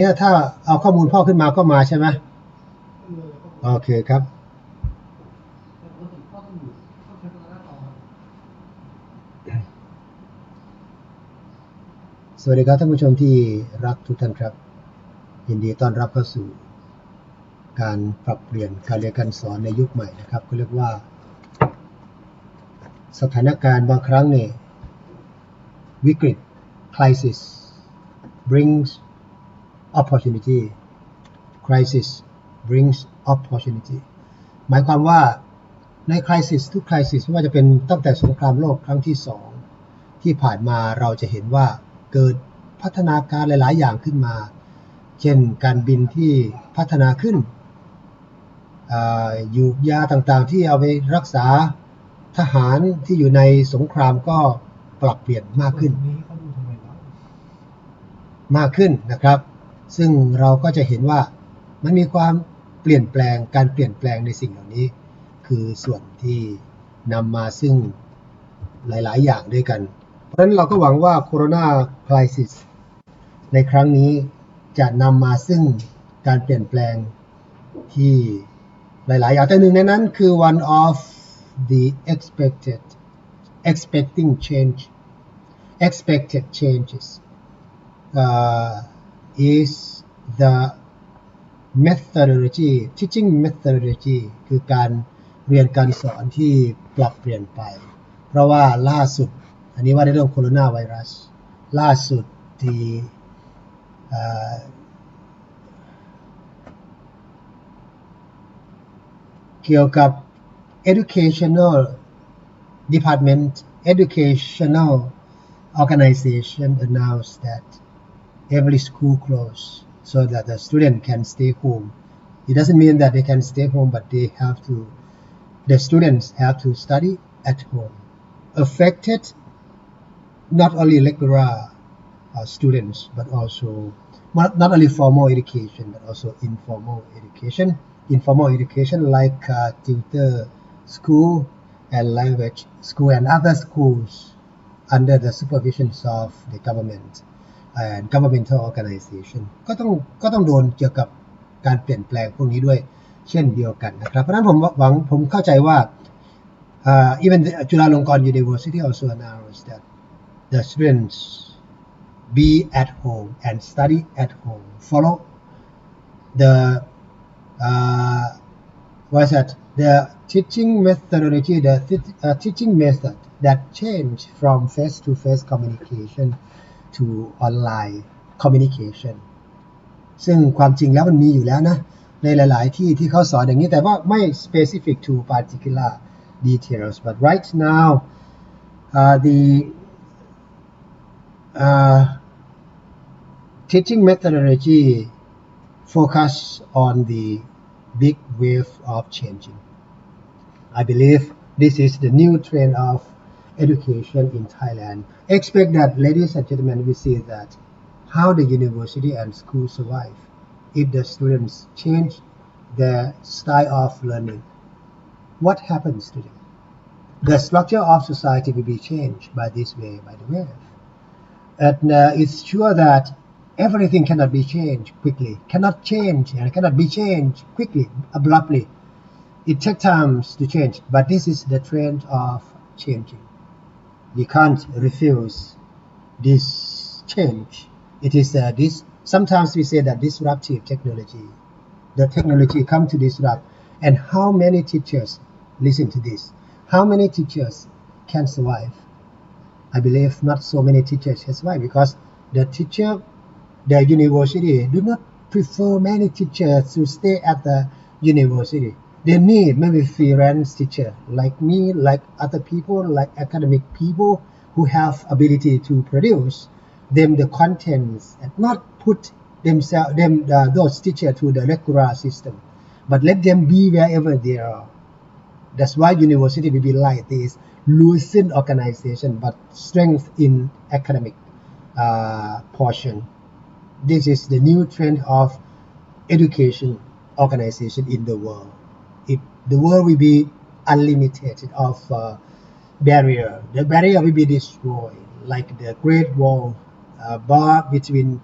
เนี่ยถ้าเอาข้อมูลพ่อขึ้นมาก็มาใช่ไหมโอเคครับสวัสดีครับท่านผู้ชมที่รักทุกท่านครับยินดีต้อนรับเข้าสู่การปรับเปลี่ยนการเรียนการสอนในยุคใหม่นะครับก็เรียกว่าสถานการณ์บางครั้งเนี่ยวิกฤต crisis brings opportunity crisis brings opportunity หมายความว่าใน crisis ทุก crisis ไม่ว่าจะเป็นตั้งแต่สงครามโลกครั้งที่2ที่ผ่านมาเราจะเห็นว่าเกิดพัฒนาการหลายๆอย่างขึ้นมาเช่นการบินที่พัฒนาขึ้นยูกยาต่างๆที่เอาไปรักษาทหารที่อยู่ในสงครามก็ปรับเปลี่ยนมากขึ้นนะครับซึ่งเราก็จะเห็นว่ามันมีความเปลี่ยนแปลงการเปลี่ยนแปลงในสิ่งเหล่านี้คือส่วนที่นำมาซึ่งหลายๆอย่างด้วยกันเพราะฉะนั้นเราก็หวังว่าโคโรนาไครซิสในครั้งนี้จะนำมาซึ่งการเปลี่ยนแปลงที่หลายๆอย่างแต่หนึ่งในนั้นคือ one of the expecting expected changes is the methodology teaching methodology คือการเรียนการสอนที่ปรับเปลี่ยนไปเพราะว่าล่าสุดอันนี้ว่าในเรื่องโคโรนาไวรัสล่าสุดที่เกี่ยวกับ educational department educational organization announced that every school closed so that the student can stay home. It doesn't mean that they can stay home, but the students have to study at home. Affected not only regular students, but also not only formal education, but also informal education. Informal education like tutor school and language school and other schools under the supervision of the government and governmental organization ก็ต้องโดนเกี่ยวกับการเปลี่ยนแปลงพวกนี้ด้วยเช่นเดียวกันนะครับเพราะฉะนั้นผมเข้าใจว่าeven the Chulalongkorn University also announced that the students be at home and study at home follow the the teaching methodology the teaching method that changed from face-to-face communication to online communication ซึ่งความจริงแล้วมันมีอยู่แล้วนะในหลายๆที่เขาสอนอย่างนี้แต่ว่าไม่ specific to particular details but right now the teaching methodology focus on the big wave of changing. I believe this is the new trend of education in Thailand. Expect that, ladies and gentlemen, we see that how the university and school survive if the students change their style of learning. What happens to them? The structure of society will be changed by this way, by the wave. And it's sure that everything cannot be changed quickly, cannot be changed quickly, abruptly. It takes time to change, but this is the trend of changing. We can't refuse this change. It is this. Sometimes we say that disruptive technology. The technology come to disrupt, and how many teachers listen to this? How many teachers can survive? I believe not so many teachers can survive because the university do not prefer many teachers to stay at the university. They need maybe freelance teacher like me, like other people, like academic people who have ability to produce them the contents and not put those teachers to the regular system, but let them be wherever they are. That's why university will be like this loosen organization but strength in academic portion. This is the new trend of education organization in the world. If the world will be unlimited of barrier, the barrier will be destroyed like the Great Wall bar between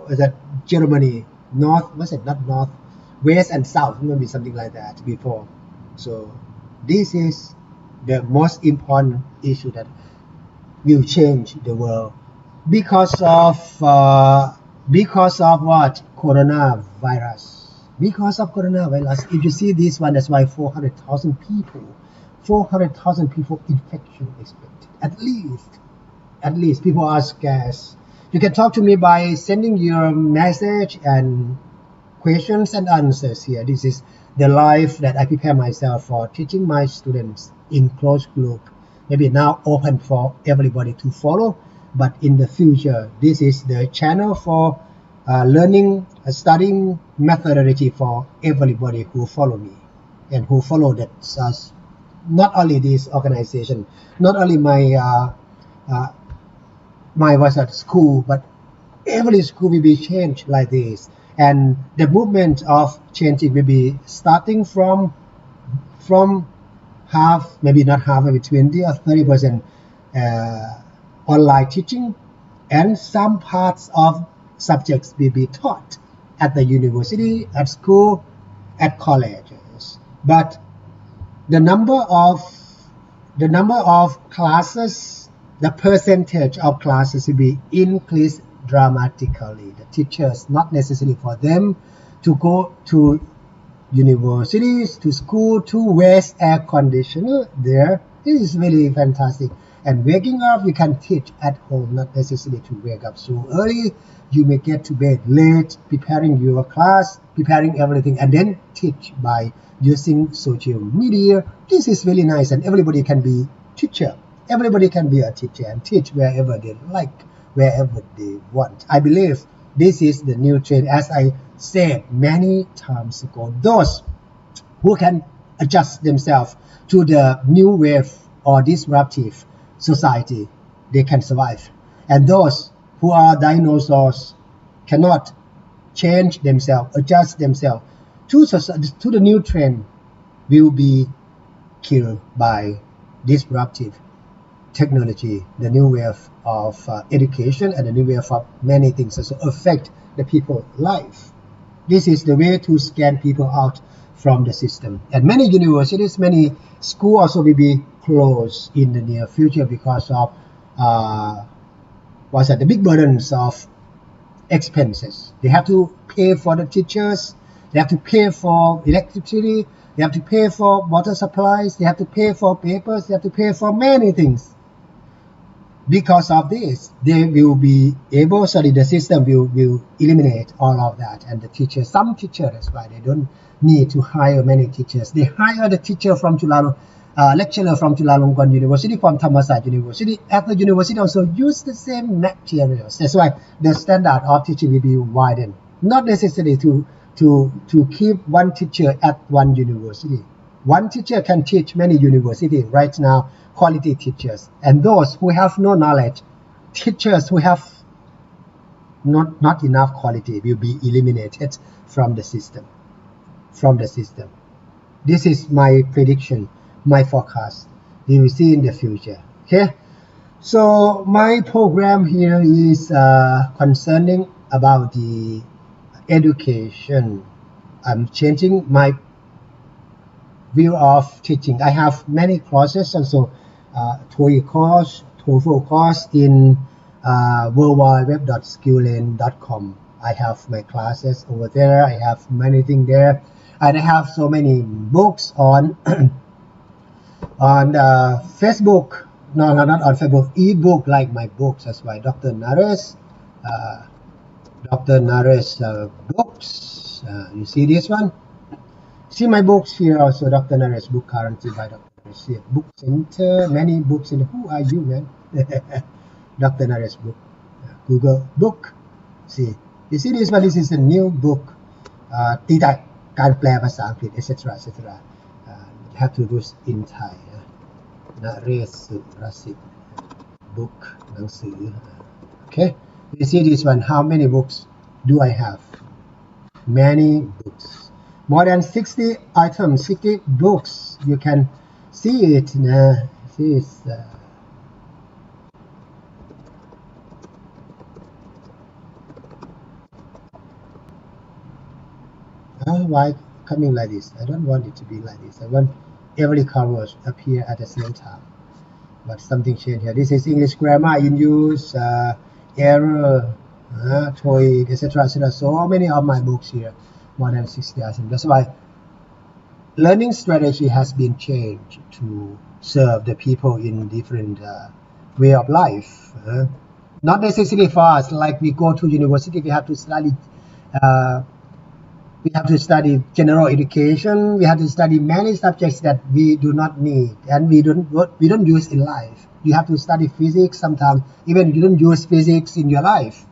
that Germany north, was it not north, west and south, maybe something like that before. So this is the most important issue that will change the world because of what? Coronavirus. Because of coronavirus. If you see this one, that's why 400,000 people infection expected. At least people are scared. You can talk to me by sending your message and questions and answers here. This is the life that I prepare myself for teaching my students in closed group. Maybe now open for everybody to follow, but in the future, this is the channel for learning, studying methodology for everybody who follow me and who follow that. Not only this organization, not only my school, but every school will be changed like this. And the movement of changing will be starting from half, maybe not half, maybe 20 or 30% online teaching, and some parts of subjects will be taught at the university, at school, at colleges. But the number of classes, the percentage of classes will be increased dramatically. The teachers, not necessarily for them to go to universities, to school, to waste air conditioner there. This is really fantastic. And waking up, you can teach at home, not necessarily to wake up so early. You may get to bed late, preparing your class, preparing everything, and then teach by using social media. This is really nice, and everybody can be teacher. Everybody can be a teacher and teach wherever they like, wherever they want. I believe this is the new trend, as I said many times ago. Those who can adjust themselves to the new wave or disruptive society, they can survive. And those who are dinosaurs cannot change themselves, adjust themselves to the new trend, will be killed by disruptive technology, the new wave of education, and the new wave of many things also affect the people's life. This is the way to scan people out from the system. And many universities, many schools also will be closed in the near future because of the big burdens of expenses. They have to pay for the teachers, they have to pay for electricity, they have to pay for water supplies, they have to pay for papers, they have to pay for many things. Because of this, they will be able, the system will eliminate all of that. And the teachers, some teachers, that's why they don't need to hire many teachers. They hire the teacher from lecturer from Chulalongkorn University, from Thammasat University. At the university also use the same materials. That's why the standard of teaching will be widened. Not necessarily to keep one teacher at one university. One teacher can teach many universities right now, quality teachers. And those who have no knowledge, teachers who have not enough quality, will be eliminated from the system. This is my prediction, my forecast. We will see in the future. Okay. So my program here is concerning about the education. I'm changing my view of teaching. I have many courses, also TOEIC course, TOEFL course in worldwideweb.skilllane.com. I have my classes over there. I have many things there, and I have so many books on Facebook. No, not on Facebook. Ebook, like my books. That's why Dr. Naresh books. You see this one? See my books here also. Dr. Naresh book currently by Dr. Naresh. Book Center, many books in. Who are you, man? Dr. Naresh book. Google book. See, you see this one? This is a new book. ตีแตกการแปลภาษาอังกฤษ etc. Have to do in Thai. Naresh Surasit book หนังสือ Okay, you see this one? How many books do I have? Many books. More than 60 items, 60 books. You can see it. See it's Why coming like this? I don't want it to be like this. I want every cover appear at the same time. But something changed here. This is English grammar in use, error, TOEIC, etc. etc. So many of my books here, more than 60 items. That's why learning strategy has been changed to serve the people in different way of life. Not necessarily for us, like we go to university, we have to study general education. We have to study many subjects that we do not need and we don't use in life. You have to study physics sometimes, even you don't use physics in your life.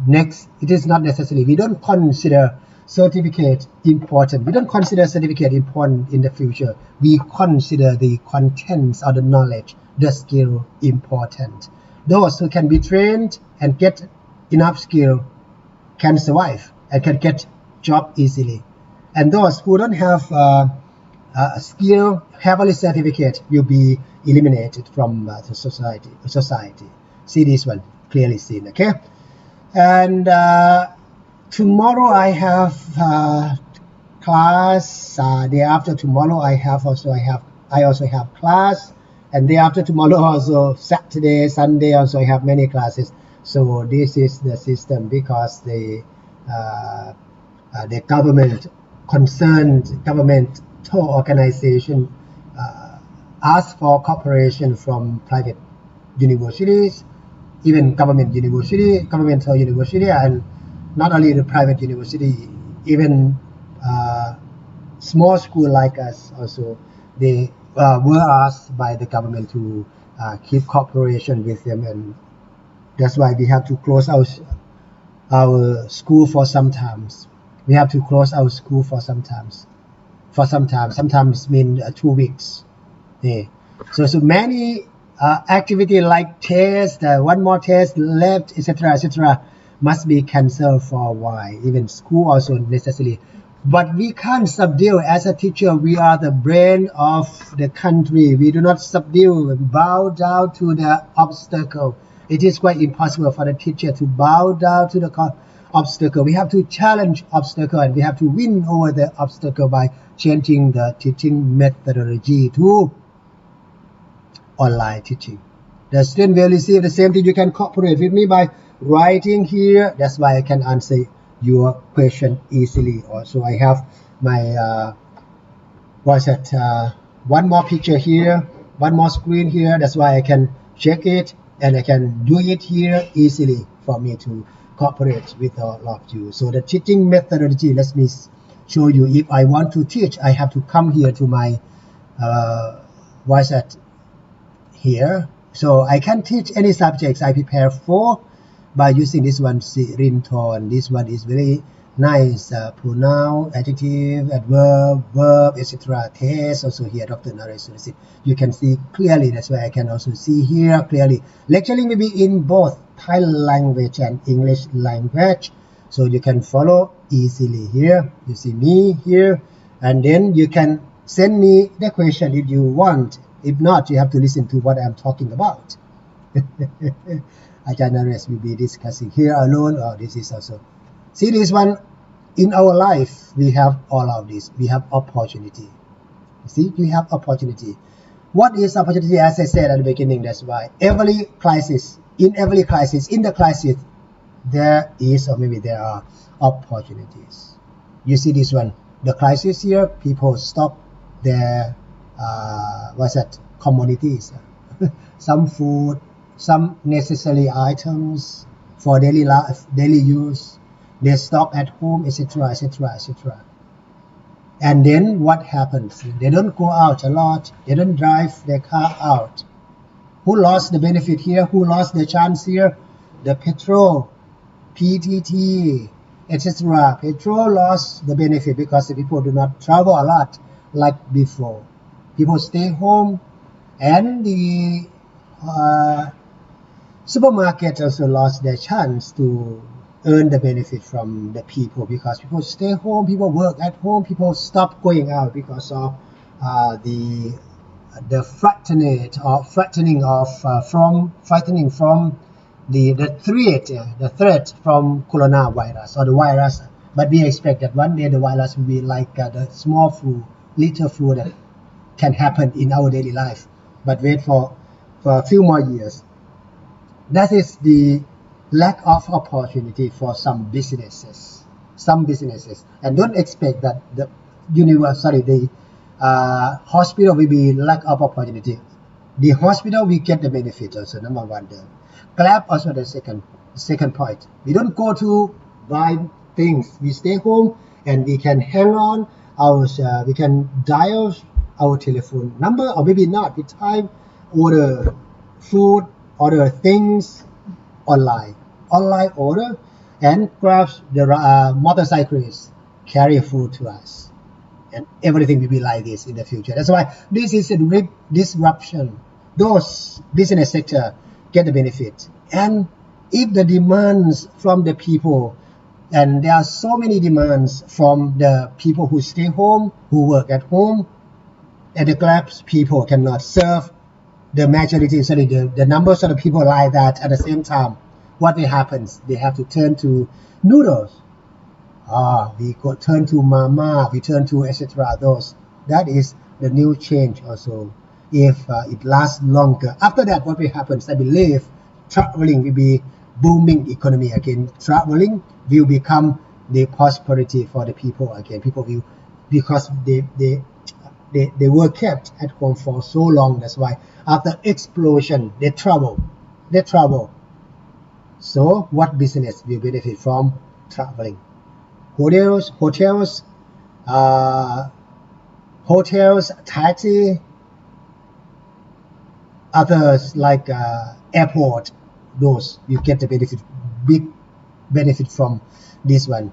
Next, it is not necessary. We don't consider certificate important. We don't consider certificate important in the future. We consider the contents of the knowledge, the skill important. Those who can be trained and get enough skill can survive and can get job easily. And those who don't have a skill, have only certificate, will be eliminated from the society. See this one, clearly seen, okay? And tomorrow I have class. Day after tomorrow I also have class, and day after tomorrow also Saturday, Sunday also I have many classes. So this is the system because the governmental organization ask for cooperation from private universities, even governmental university, and not only the private university, even small school like us also, they were asked by the government to keep cooperation with them, and that's why we have to close our school for sometimes. We have to close our school for sometimes. Sometimes mean 2 weeks. Yeah. So many activity like test, one more test left, etc. must be cancelled for a while. Even school also necessary. But we can't subdue. As a teacher, we are the brain of the country. We do not subdue, bow down to the obstacle. It is quite impossible for the teacher to bow down to the obstacle. We have to challenge obstacle, and we have to win over the obstacle by changing the teaching methodology to online teaching. The student will receive the same thing. You can cooperate with me by writing here. That's why I can answer your question easily. Also, I have my one more picture here, one more screen here. That's why I can check it and I can do it here easily for me to cooperate with all of you. So the teaching methodology, let me show you. If I want to teach, I have to come here to my here. So I can teach any subjects I prepare for by using this one, ringtone. This one is very nice. Pronoun, adjective, adverb, verb, etc. Test also here, Dr. Nare Sudhasit. You can see clearly. That's why I can also see here clearly. Lecturing will be in both Thai language and English language. So you can follow easily here. You see me here. And then you can send me the question if you want. If not, you have to listen to what I'm talking about. Ajahn Naresh will be discussing here alone, or this is also. See this one, in our life, we have all of this. We have opportunity. See, we have opportunity. What is opportunity? As I said at the beginning, that's why in the crisis, there is, or maybe there are opportunities. You see this one, the crisis here, people stop their commodities, some food, some necessary items for daily use, they stock at home, etc. And then what happens? They don't go out a lot, they don't drive their car out. Who lost the benefit here? Who lost the chance here? The petrol, PTT, etc. Petrol lost the benefit because the people do not travel a lot like before. People stay home, and the supermarket also lost their chance to earn the benefit from the people because people stay home, people work at home, people stop going out because of the frightening from the threat from coronavirus or the virus But we expect that one day the virus will be like the small flu, little flu that can happen in our daily life. But wait for a few more years. That is the lack of opportunity for some businesses. And don't expect that the hospital will be lack of opportunity. The hospital will get the benefit also, number one there. Grab also the second point. We don't go to buy things. We stay home and we can hang on we can dial our telephone number, or maybe not. We time order food, order things online order, and grab the motorcyclists carry food to us, and everything will be like this in the future. That's why this is a disruption. Those business sector get the benefit, and if the demands from the people, and there are so many demands from the people who stay home, who work at home, and the Grab people cannot serve the majority, the numbers of the people like that at the same time. What will happen? They have to turn to noodles. We could turn to mama, we turn to etc. Those. That is the new change also. If it lasts longer. After that, what will happen? I believe traveling will be booming economy again. Traveling will become the prosperity for the people again. People will, because they were kept at home for so long. That's why after explosion, they travel. So what business will benefit from traveling? Hotels, taxi, others like airport. Those you get the big benefit from this one.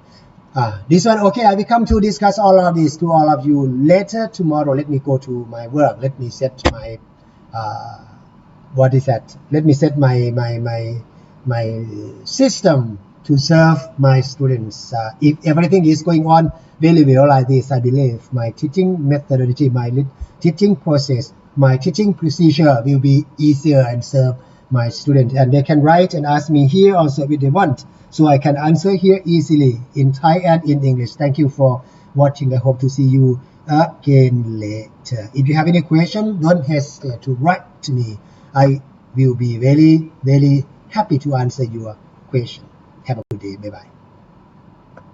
Okay, I will come to discuss all of this to all of you later tomorrow. Let me go to my work. Let me set my Let me set my system to serve my students. If everything is going on very well like this, I believe my teaching methodology, my teaching process, my teaching procedure will be easier and serve my students. And they can write and ask me here also if they want. So I can answer here easily in Thai and in English. Thank you for watching. I hope to see you again later. If you have any question, don't hesitate to write to me. I will be very, very happy to answer your question. Have a good day. Bye-bye.